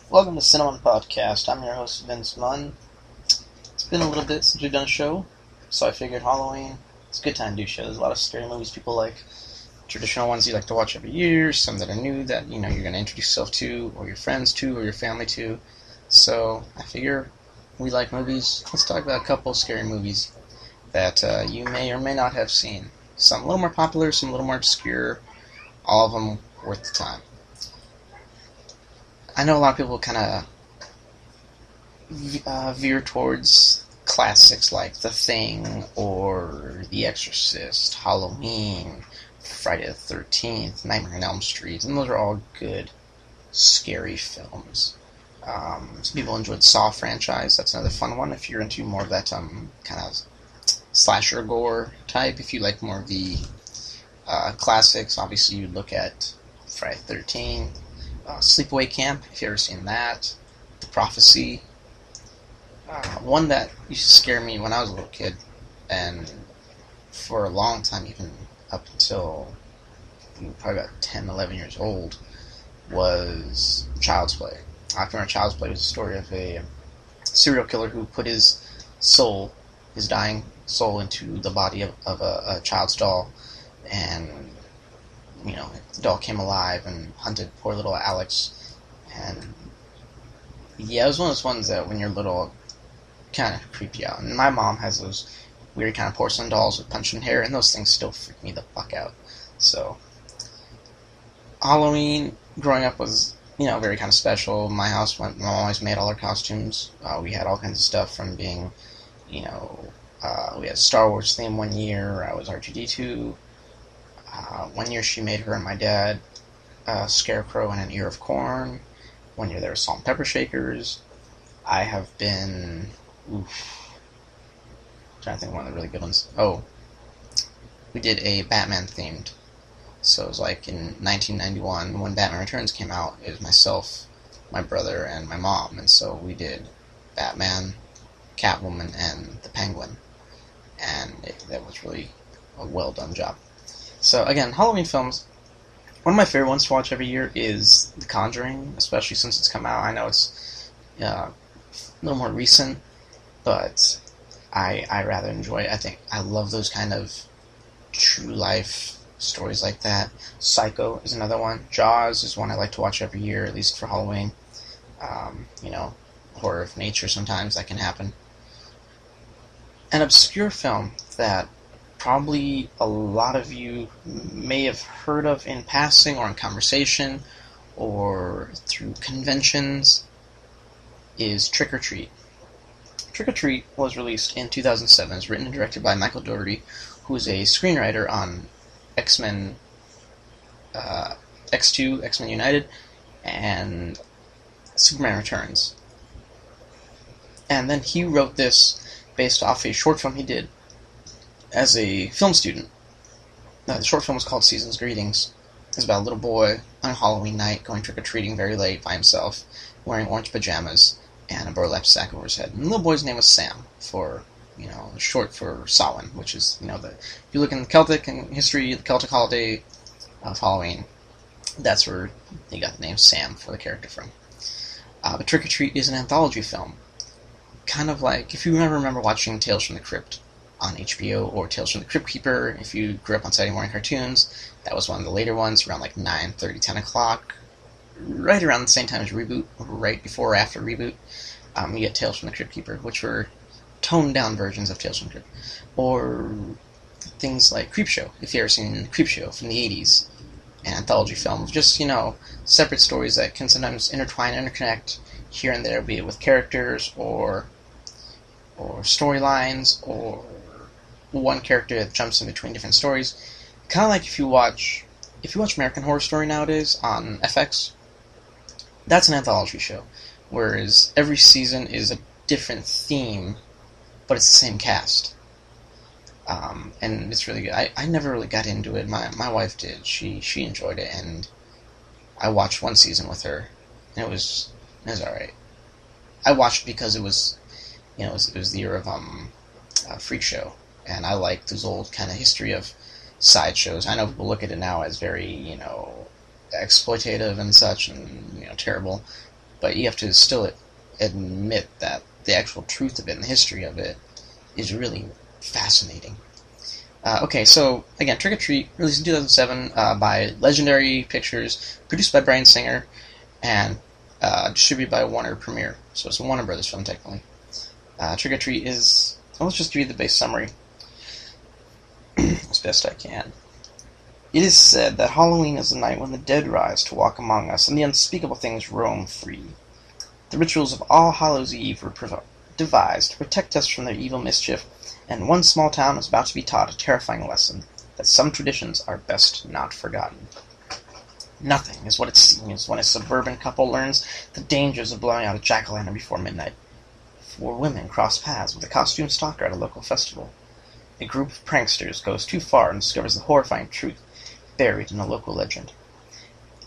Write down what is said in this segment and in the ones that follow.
Welcome to CineMunn Podcast. I'm your host, Vince Munn. It's been a little bit since we've done a show, so I figured Halloween, it's a good time to do shows. There's a lot of scary movies people like, traditional ones you like to watch every year, some that are new that you're going to introduce yourself to, or your friends to, or your family to. So I figure we like movies. Let's talk about a couple scary movies that you may or may not have seen. Some a little more popular, some a little more obscure, all of them worth the time. I know a lot of people kind of veer towards classics like The Thing or The Exorcist, Halloween, Friday the 13th, Nightmare on Elm Street, and those are all good, scary films. Some people enjoy the Saw franchise. That's another fun one if you're into more of that kind of slasher gore type. If you like more of the classics, obviously you'd look at Friday the 13th, Sleepaway Camp, if you've ever seen that, The Prophecy. One that used to scare me when I was a little kid, and for a long time, even up until probably about 10, 11 years old, was Child's Play. I remember Child's Play was a story of a serial killer who put his soul, his dying soul, into the body of a child's doll, and the doll came alive and hunted poor little Alex. And yeah, it was one of those ones that when you're little, kind of creep you out. And my mom has those weird kind of porcelain dolls with punching hair, and those things still freak me the fuck out. So Halloween growing up was very kind of special. My house, my mom always made all our costumes. We had all kinds of stuff from being, we had a Star Wars theme one year. I was R2D2. One year she made her and my dad a scarecrow and an ear of corn. One year there were salt and pepper shakers. I have been... I'm trying to think of one of the really good ones. Oh, we did a Batman themed. So it was like in 1991 when Batman Returns came out. It was myself, my brother, and my mom. And so we did Batman, Catwoman, and the Penguin. And that was really a well done job. So again, Halloween films. One of my favorite ones to watch every year is The Conjuring, especially since it's come out. I know it's a little more recent, but I rather enjoy it. I think I love those kind of true life stories like that. Psycho is another one. Jaws is one I like to watch every year, at least for Halloween. Horror of nature sometimes that can happen. An obscure film that probably a lot of you may have heard of in passing or in conversation or through conventions is Trick or Treat. Trick or Treat was released in 2007. It's written and directed by Michael Dougherty, who is a screenwriter on X-Men X2, X-Men United, and Superman Returns. And then he wrote this based off a short film he did as a film student. The short film was called Season's Greetings. It's about a little boy on a Halloween night going trick-or-treating very late by himself, wearing orange pajamas and a burlap sack over his head. And the little boy's name was Sam, short for Samhain, which is, if you look in the Celtic and history, the Celtic holiday of Halloween, that's where they got the name Sam for the character from. But Trick or Treat is an anthology film. Kind of like, if you remember watching Tales from the Crypt on HBO, or Tales from the Crypt Keeper, if you grew up on Saturday morning cartoons, that was one of the later ones, around like 9:30, 10 o'clock, right around the same time as Reboot, right before or after Reboot. You get Tales from the Crypt Keeper, which were toned-down versions of Tales from the Crypt. Or things like Creepshow, if you've ever seen Creepshow from the 80s, an anthology film of just, separate stories that can sometimes intertwine, interconnect here and there, be it with characters or storylines, or one character that jumps in between different stories. Kind of like if you watch American Horror Story nowadays on FX, that's an anthology show. Whereas every season is a different theme, but it's the same cast. And it's really good. I never really got into it. My wife did. She enjoyed it, and I watched one season with her, and it was alright. I watched because it was the year of Freak Show, and I like those old kind of history of sideshows. I know people look at it now as very, exploitative and such, and, terrible. but you have to still admit that the actual truth of it and the history of it is really fascinating. Okay, so again, Trick or Treat, released in 2007 by Legendary Pictures, produced by Bryan Singer, and distributed by Warner Premiere. So it's a Warner Brothers film, technically. Trick or Treat is... Well, let's just give you the base summary as best I can. It is said that Halloween is the night when the dead rise to walk among us, and the unspeakable things roam free. The rituals of All Hallows' Eve were devised to protect us from their evil mischief, and one small town is about to be taught a terrifying lesson, that some traditions are best not forgotten. Nothing is what it seems when a suburban couple learns the dangers of blowing out a jack-o'-lantern before midnight. 4 women cross paths with a costumed stalker at a local festival. A group of pranksters goes too far and discovers the horrifying truth buried in a local legend.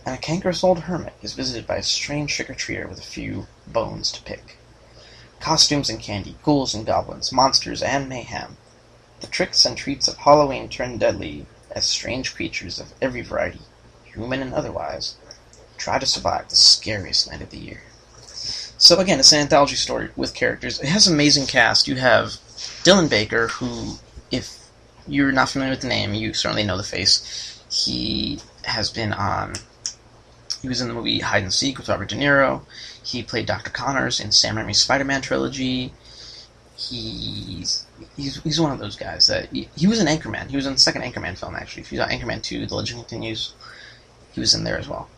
And a cankerous old hermit is visited by a strange trick-or-treater with a few bones to pick. Costumes and candy, ghouls and goblins, monsters and mayhem. The tricks and treats of Halloween turn deadly as strange creatures of every variety, human and otherwise, try to survive the scariest night of the year. So again, it's an anthology story with characters. It has an amazing cast. You have Dylan Baker, who, if you're not familiar with the name, you certainly know the face. He has been on... He was in the movie Hide and Seek with Robert De Niro. He played Dr. Connors in Sam Raimi's Spider-Man trilogy. He's one of those guys that... He was in Anchorman. He was in the second Anchorman film, actually. If you saw Anchorman 2, The Legend Continues, he was in there as well.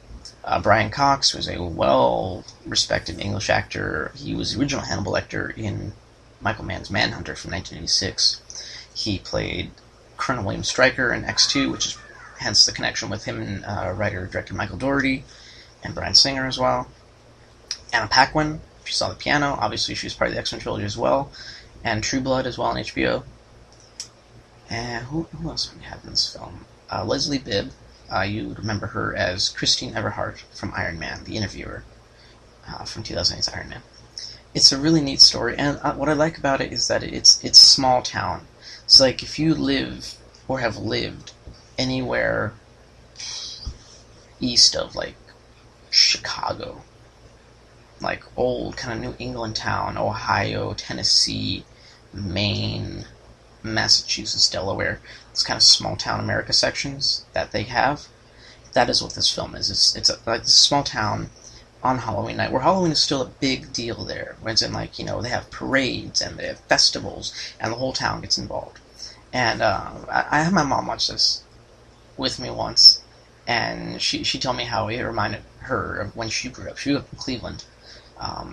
Brian Cox was a well-respected English actor. He was the original Hannibal Lecter in Michael Mann's Manhunter from 1986. He played Colonel William Stryker in X2, which is hence the connection with him and writer-director Michael Dougherty and Bryan Singer as well. Anna Paquin, if you saw The Piano, obviously she was part of the X-Men trilogy as well, and True Blood as well on HBO. And who else do we have in this film? Leslie Bibb. You would remember her as Christine Everhart from Iron Man, the interviewer from 2008's Iron Man. It's a really neat story, and what I like about it is that it's small town. It's like if you live or have lived anywhere east of like Chicago, like old kind of New England town, Ohio, Tennessee, Maine, Massachusetts, Delaware, those kind of small town America sections that they have. That is what this film is. It's like this small town on Halloween night, where Halloween is still a big deal there. Where it's in, like, you know, they have parades and they have festivals, and the whole town gets involved. And I had my mom watch this with me once, and she told me how it reminded her of when she grew up. She grew up in Cleveland,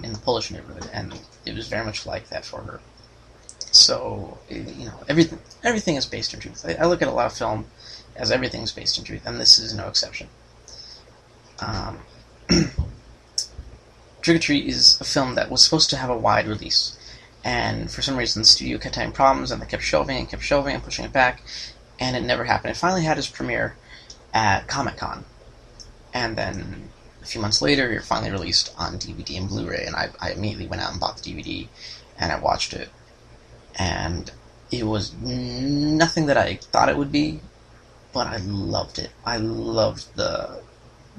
in the Polish neighborhood, and it was very much like that for her. So, you know, everything is based in truth. I look at a lot of film as everything's based in truth, and this is no exception. Trick or Treat is a film that was supposed to have a wide release, and for some reason the studio kept having problems, and they kept shelving and pushing it back, and it never happened. It finally had its premiere at Comic-Con, and then a few months later it finally released on DVD and Blu-ray, and I immediately went out and bought the DVD, and I watched it, and it was nothing that I thought it would be, but I loved it. I loved the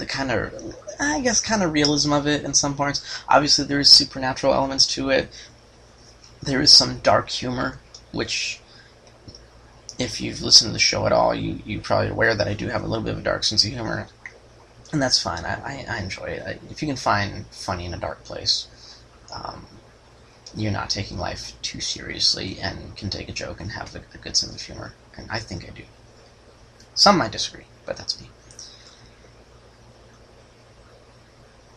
kind of, I guess, kind of realism of it in some parts. Obviously, there is supernatural elements to it. There is some dark humor, which, if you've listened to the show at all, you're probably aware that I do have a little bit of a dark sense of humor, and that's fine. I enjoy it. If you can find funny in a dark place, you're not taking life too seriously and can take a joke and have a good sense of humor, and I think I do. Some might disagree, but that's me.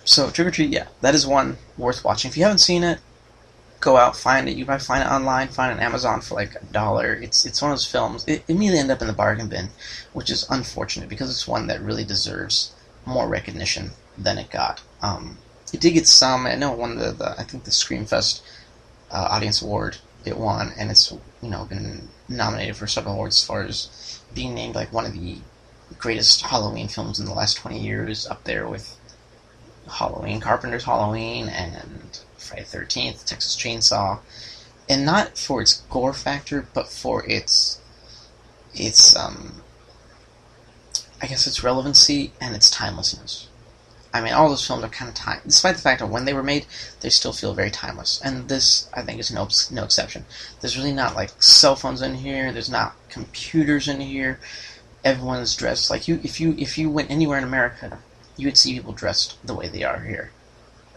So, Trick or Treat, yeah, that is one worth watching. If you haven't seen it, go out, find it. You might find it online, find it on Amazon for like $1. It's one of those films. It immediately ended up in the bargain bin, which is unfortunate because it's one that really deserves more recognition than it got. It did get some. I know it won I think the Screamfest Audience Award. It won, and it's, you know, been nominated for several awards as far as being named like one of the greatest Halloween films in the last 20 years, up there with Halloween, Carpenter's Halloween, and Friday the 13th, Texas Chainsaw, and not for its gore factor, but for its I guess its relevancy and its timelessness. I mean, all those films are kind of time. Despite the fact that when they were made, they still feel very timeless. And this, I think, is no exception. There's really not like cell phones in here. There's not computers in here. Everyone's dressed like you. If you went anywhere in America, you would see people dressed the way they are here.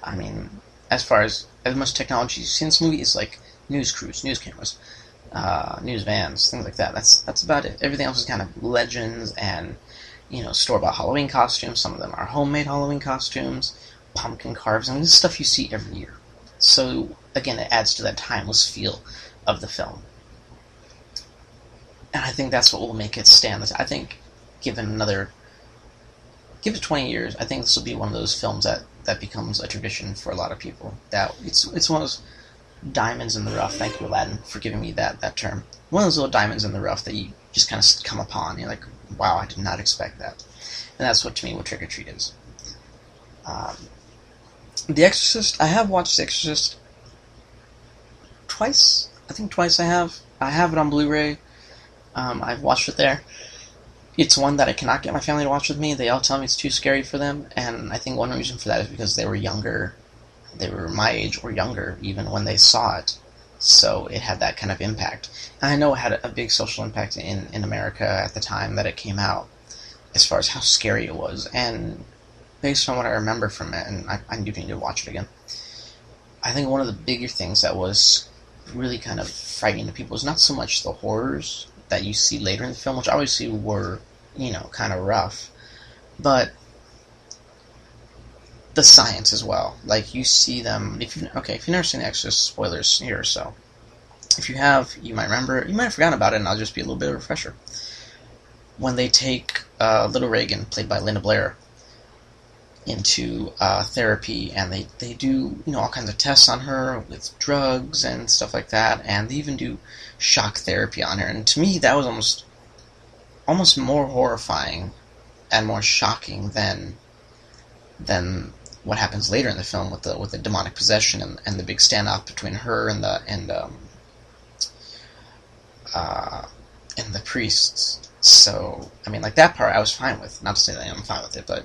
I mean, as far as much technology you see in this movie is like news crews, news cameras, news vans, things like that. That's about it. Everything else is kind of legends and store-bought Halloween costumes. Some of them are homemade Halloween costumes, pumpkin carves. I mean, this is stuff you see every year. So again, it adds to that timeless feel of the film. And I think that's what will make it stand. I think, give it 20 years, I think this will be one of those films that becomes a tradition for a lot of people. That it's one of those diamonds in the rough. Thank you, Aladdin, for giving me that term. One of those little diamonds in the rough that you just kind of come upon. You're like, wow, I did not expect that. And that's what, to me, what Trick or Treat is. The Exorcist, I have watched The Exorcist twice. I think twice I have. I have it on Blu-ray. I've watched it there. It's one that I cannot get my family to watch with me. They all tell me it's too scary for them, and I think one reason for that is because they were younger. They were my age or younger even when they saw it, so it had that kind of impact. And I know it had a big social impact in America at the time that it came out, as far as how scary it was. And based on what I remember from it, and I do need to watch it again, I think one of the bigger things that was really kind of frightening to people is not so much the horrors that you see later in the film, which obviously were, kind of rough, but the science as well. Like, you see them, if you've never seen The Exorcist, spoilers here or so. If you have, you might remember, you might have forgotten about it, and I'll just be a little bit of a refresher. When they take little Reagan, played by Linda Blair, into therapy, and they do all kinds of tests on her with drugs and stuff like that, and they even do shock therapy on her. And to me, that was almost more horrifying and more shocking than what happens later in the film with the demonic possession and the big standoff between her and the priests. So I mean, like, that part I was fine with. Not to say that I'm fine with it, but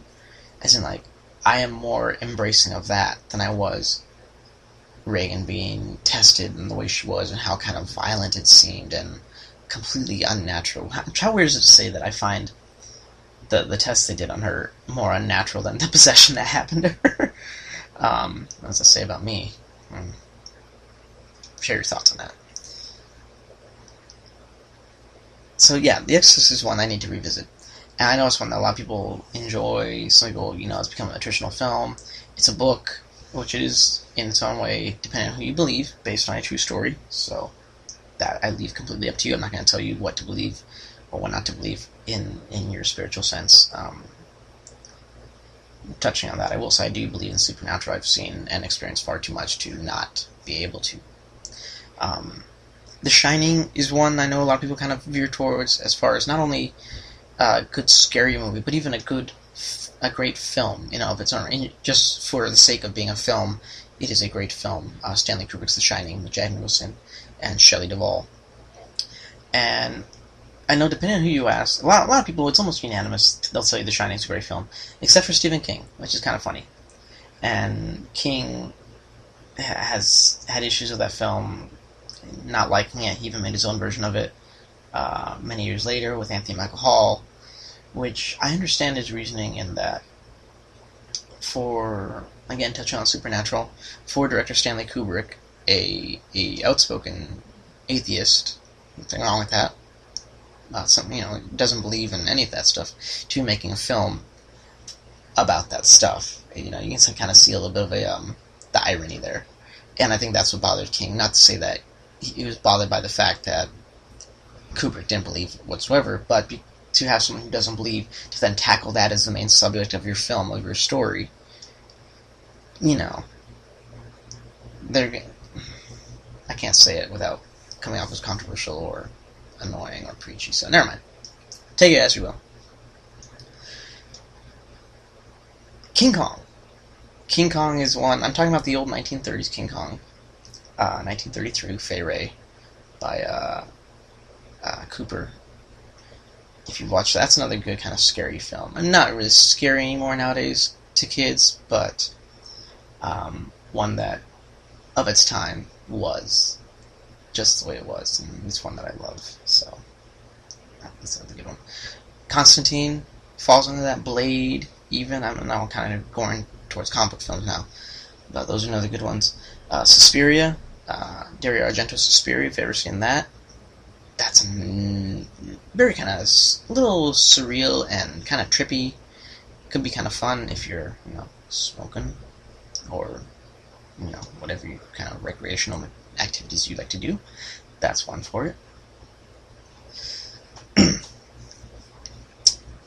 as in, like, I am more embracing of that than I was Reagan being tested and the way she was and how kind of violent it seemed and completely unnatural. How weird is it to say that I find the tests they did on her more unnatural than the possession that happened to her? What does that say about me? Share your thoughts on that. So yeah, The Exorcist is one I need to revisit. And I know it's one that a lot of people enjoy. Some people, it's become a traditional film. It's a book, which it is in its own way, depending on who you believe, based on a true story. So that I leave completely up to you. I'm not going to tell you what to believe or what not to believe in your spiritual sense. Touching on that, I will say I do believe in supernatural. I've seen and experienced far too much to not be able to. The Shining is one I know a lot of people kind of veer towards, as far as not only a good scary movie, but even a great film, of its own. Just for the sake of being a film, it is a great film. Stanley Kubrick's The Shining with Jack Nicholson and Shelley Duvall. And I know, depending on who you ask, a lot of people, it's almost unanimous, they'll say The Shining is a great film, except for Stephen King, which is kind of funny. And King has had issues with that film, not liking it. He even made his own version of it many years later with Anthony Michael Hall, which I understand his reasoning in that, for, again, touching on Supernatural, for director Stanley Kubrick, a outspoken atheist, nothing wrong with that, doesn't believe in any of that stuff, to making a film about that stuff. You can kind of see a little bit of the irony there. And I think that's what bothered King. Not to say that he was bothered by the fact that Kubrick didn't believe whatsoever, but to have someone who doesn't believe to then tackle that as the main subject of your film, of your story, they're, I can't say it without coming off as controversial or annoying or preachy, so never mind. Take it as you will. King Kong. King Kong is one, I'm talking about the old 1930s King Kong. 1933, Fay Wray, by Cooper. If you watch that, that's another good kind of scary film. And not really scary anymore nowadays, to kids, but one that, of its time, was just the way it was, and it's one that I love, so that's another good one. Constantine falls into that. Blade, even. I'm now kind of going towards comic book films now, but those are another good ones. Suspiria, Dario Argento's Suspiria, if you've ever seen that. That's very kind of a little surreal and kind of trippy. Could be kind of fun if you're, smoking, or, whatever kind of recreational activities you like to do. That's one for it.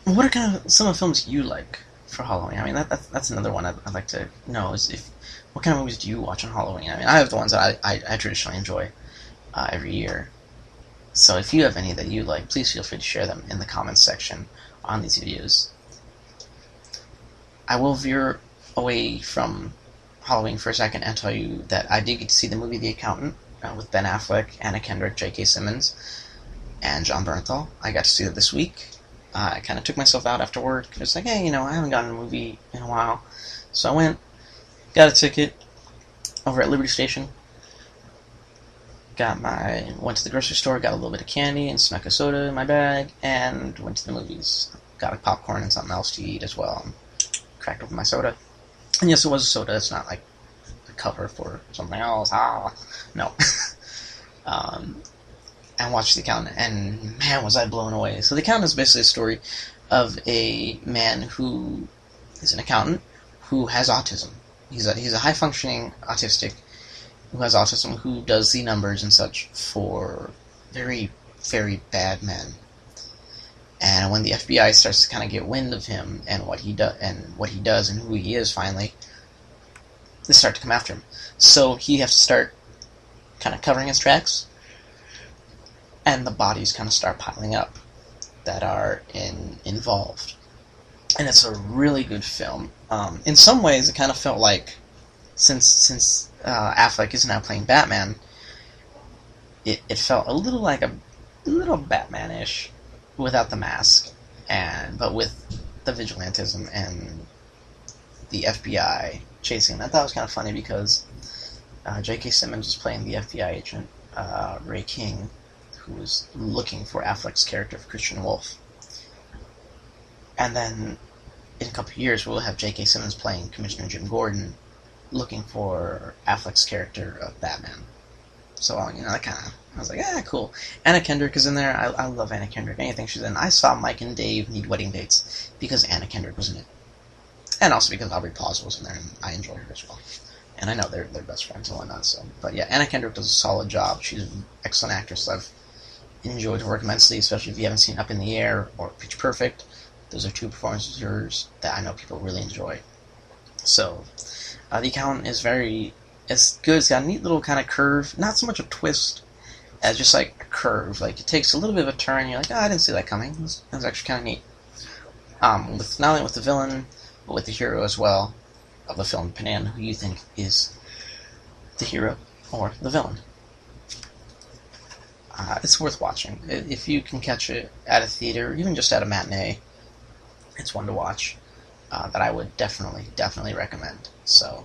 What are kind of some of the films you like for Halloween? I mean, that's another one I'd like to know, is what kind of movies do you watch on Halloween? I mean, I have the ones that I traditionally enjoy every year. So if you have any that you like, please feel free to share them in the comments section on these videos. I will veer away from Halloween for a second and tell you that I did get to see the movie The Accountant with Ben Affleck, Anna Kendrick, J.K. Simmons, and John Bernthal. I got to see it this week. I kind of took myself out after work. I was like, hey, I haven't gotten a movie in a while. So I went, got a ticket over at Liberty Station, went to the grocery store, got a little bit of candy and snuck a soda in my bag, and went to the movies. Got a popcorn and something else to eat as well, and cracked open my soda. And yes, it was a soda. It's not like the cover for something else. No. And watched The Accountant, and man, was I blown away. So The Accountant is basically a story of a man who is an accountant who has autism. He's a high-functioning autistic who has autism, who does the numbers and such for very, very bad men. And when the FBI starts to kind of get wind of him and what he does and who he is, finally, they start to come after him. So he has to start kind of covering his tracks, and the bodies kind of start piling up that are involved. And it's a really good film. In some ways, it kind of felt like, since Affleck is now playing Batman, it felt a little like a little Batman-ish without the mask, but with the vigilantism and the FBI chasing. I thought it was kind of funny because J.K. Simmons was playing the FBI agent, Ray King, who was looking for Affleck's character of Christian Wolf. And then, in a couple of years, we'll have J.K. Simmons playing Commissioner Jim Gordon, looking for Affleck's character of Batman. So, I was like, cool. Anna Kendrick is in there. I love Anna Kendrick. Anything she's in. I saw Mike and Dave Need Wedding Dates because Anna Kendrick was in it. And also because Aubrey Plaza was in there, and I enjoy her as well. And I know they're best friends and whatnot, so. But yeah, Anna Kendrick does a solid job. She's an excellent actress. I've enjoyed her work immensely, especially if you haven't seen Up in the Air or Pitch Perfect. Those are two performances of hers that I know people really enjoy. So, The Accountant is it's good. It's got a neat little kind of curve. Not so much a twist as just like a curve. Like, it takes a little bit of a turn, and you're like, I didn't see that coming. That was actually kind of neat. Not only with the villain, but with the hero as well of the film, depending on who you think is the hero or the villain. It's worth watching. If you can catch it at a theater, even just at a matinee, it's one to watch that I would definitely recommend. So,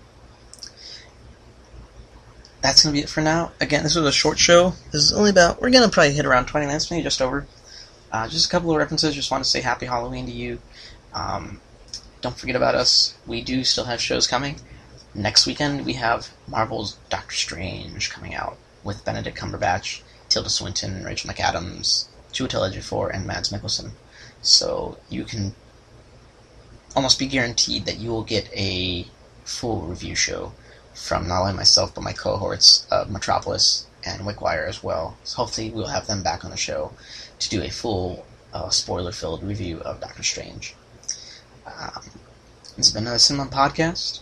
that's going to be it for now. Again, this was a short show. This is only we're going to probably hit around 20 minutes, maybe just over. Just a couple of references. Just want to say Happy Halloween to you. Don't forget about us. We do still have shows coming. Next weekend, we have Marvel's Doctor Strange coming out with Benedict Cumberbatch, Tilda Swinton, Rachel McAdams, Chiwetel Ejiofor, and Mads Mikkelsen. So you can almost be guaranteed that you will get a full review show from not only myself, but my cohorts of Metropolis and Wickwire as well. So hopefully we'll have them back on the show to do a full spoiler-filled review of Doctor Strange. This has been another CineMunn podcast.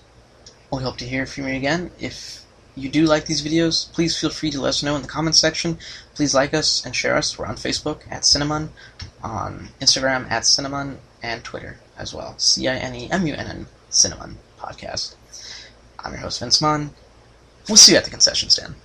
We hope to hear from you again. If you do like these videos, please feel free to let us know in the comments section. Please like us and share us. We're on Facebook at CineMunn, on Instagram at CineMunn, and Twitter as well. CineMunn, CineMunn Podcast. I'm your host, Vince Munn. We'll see you at the concession stand.